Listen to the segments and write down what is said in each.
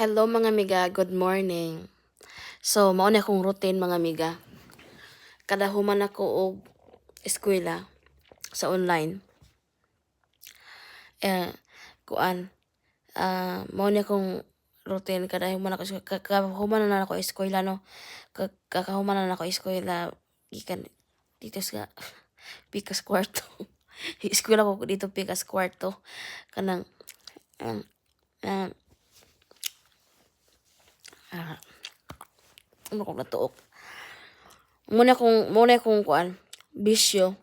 Hello mga amiga, good morning. So, mao na akong routine mga amiga. Kada human ako og eskwela sa online. Kuan, mao na akong routine kada human ako kakahuman na ako eskwela no. Kakahuman na ako eskwela gikan dito sa Pikas Kwarto. Eskwela ko dito Pikas Kwarto. Kanang uh, uh, uh, ano kong natuok. Muna kong kuan bisyo.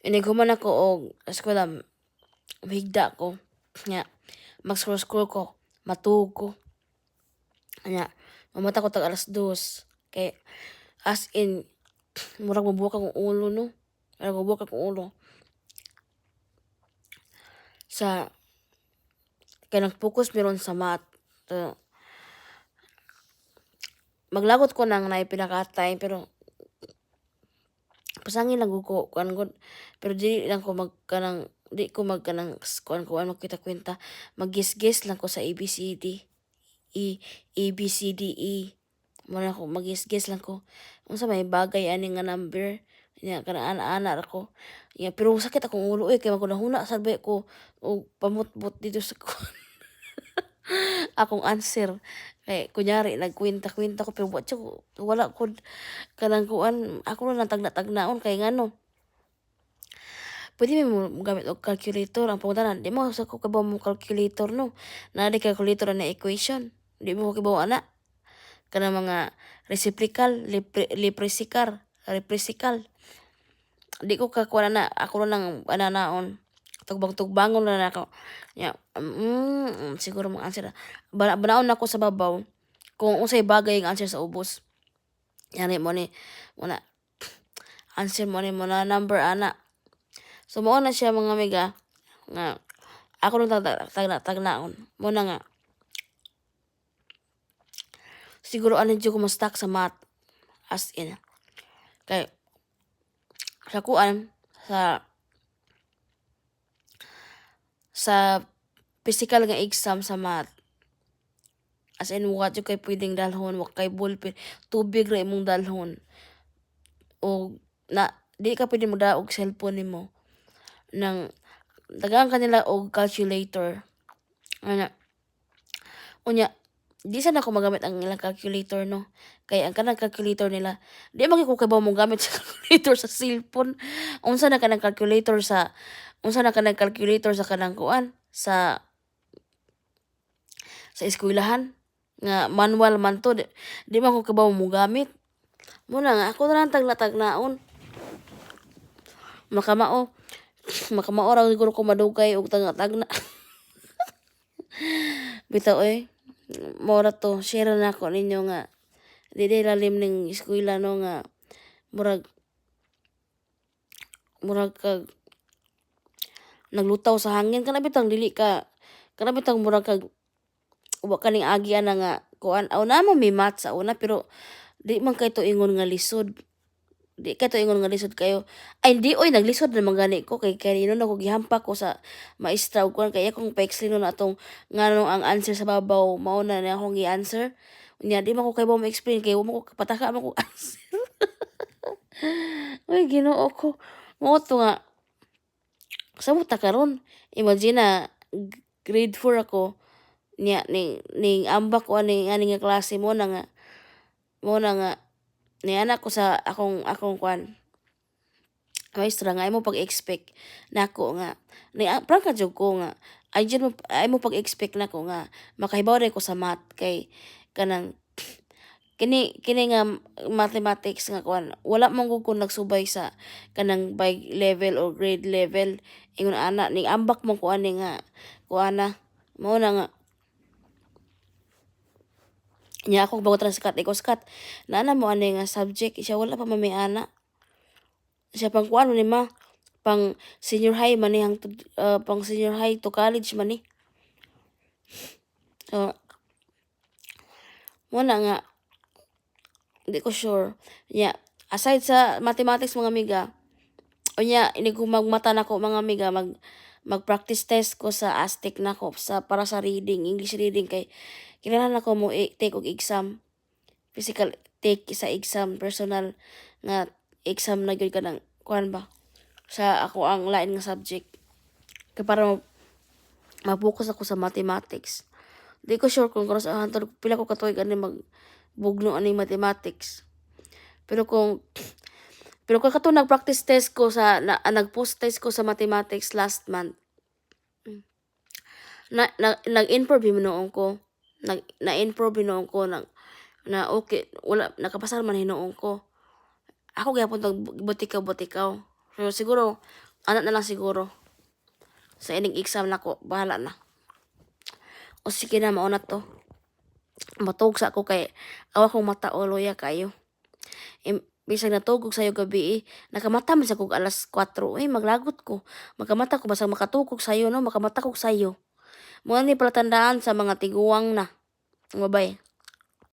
Inighuman ako og eskwela higda ko. Nya mag-scroll ko, matug ko. Nya mamata ko tag alas 2. Kay as in murag mabuka kong ulo no. Murag mabuka kong ulo. Sa kay nag-focus meron sa math. So, maglagot ko nang naay pinaka-time pero pasangin lang ko kuan gud. Pero di lang ko magkanang di ko magkanang kuan magkwenta-kwenta. Mag-guess lang ko sa ABCD. ABCDE. Muna ko mag-guess lang ko. Unsa may bagay ani nga number. Nya kana ana ra ko. Ya pero sakit akong ulo kay magunahuna sabi ko og pamutbot dito sa akong answer. Kay kunyari nagkwenta-kwenta ko pero wala ko kanang kuan ako na lang tagna-tagnaon kay ngano. Pwede mo gamit og calculator ang pangutanan. Di mo sa ko kabaw mo calculator no. Na di calculator na equation. Di mo ko kibaw ana. Kana mga reciprocal, reciprocal. Di ko kakuha na ako lang ananaon. Tugbang-tugbangon na ako. Ya, siguro mga answer na. Banaon na ako sa babaw kung unsay bagay ang answer sa ubos. Yani mo ni muna answer mo ni muna number ana. So mo na siya mga amiga nga ako nung tagnaon. Muna nga siguro ano dyan ko ma-stuck sa math as in. Kay sa kuan sa physical nga exam sa math. As in, what yung kay pwedeng dalhon, wak kay ballpen, tubig ra imong dalhon. O, di ka pwede mo og cellphone nimo nang dagaan kanila og calculator. Unya, di sana ako magamit ang ilang calculator, no? Kaya ang kanang calculator nila, di man ko kabaw mong gamit sa calculator sa cellphone. Unsa na kanang calculator sa kanang kuan sa eskwelahan nga manual man to di man ko kabaw mo gamit muna nga ako na lang tagna-tagnaon makamao ra siguro ko madugay og tagna bitaw mora to share na ako ninyo nga di lalim ning eskwela no nga murag kag naglutaw sa hangin kana bitang murag kag wa kaning agi ana nga kuan aw na mo may math sa una pero di man kay to ingon nga lisod. Di kay to ingon nga lisod kayo. Ay di oy naglisod naman gani ko kay kanino na ko gihampak ko sa maestra ug kuan kay akong pa-explain na atong ngano ang answer sa babaw mao na akong gi-answer. Unya di man ko kay mo explain kay mo ko pataka man ko answer. Uy Ginoo ko. Mo to nga sabot ta karon. Imagine na grade 4 ako niya ning ambak ko ani nga klase mo na nga ni anak ko sa akong kwan maestra nga imo pag-expect nako nga ni prank ka jud ko nga ay mo pag-expect nako nga makahibaw ko sa math kay kanang kini nga mathematics nga kwan wala man gud ko nagsubay sa kanang by level or grade level ingon ana ning ambak mo ko ani nga kuana mao na nga nya ako bago transkat ikaw skat naana mo ani nga subject siya wala pa may ana siya pang kuan ni ma pang senior high man ni pang senior high to college man ni so mo na nga hindi ko sure nya aside sa mathematics mga amiga unya ini ko magmata nako mga amiga mag-practice test ko sa Aztec nako para sa reading, English reading kay kinahanglan ako mo take og exam, physical take sa exam, personal nga exam na gyud kanang kuan ba sa ako ang lain nga subject kay para ma-focus ako sa mathematics. Di ko sure kung sa hantod pila ko katuig ani magbugno ani mathematics. Pero kung kato nag-practice test ko nag-post test ko sa mathematics last month. Nag-improve hinuon ko. Na-improve hinuon ko na okay, wala nakapasa man hinuon ko. Ako gyapon tag butikaw. So siguro ana na lang siguro. Sa ining exam nako, bahala na. O sige na mao na to. Matug sa ako kay awa kong mata o luya kayo. Bisag natugog sayo gabi nakamata man sa kog alas 4 maglagot ko. Makamata ko basang makatugog sayo no, makamata ko sayo. Mo ni palatandaan sa mga tiguang na. Mabay.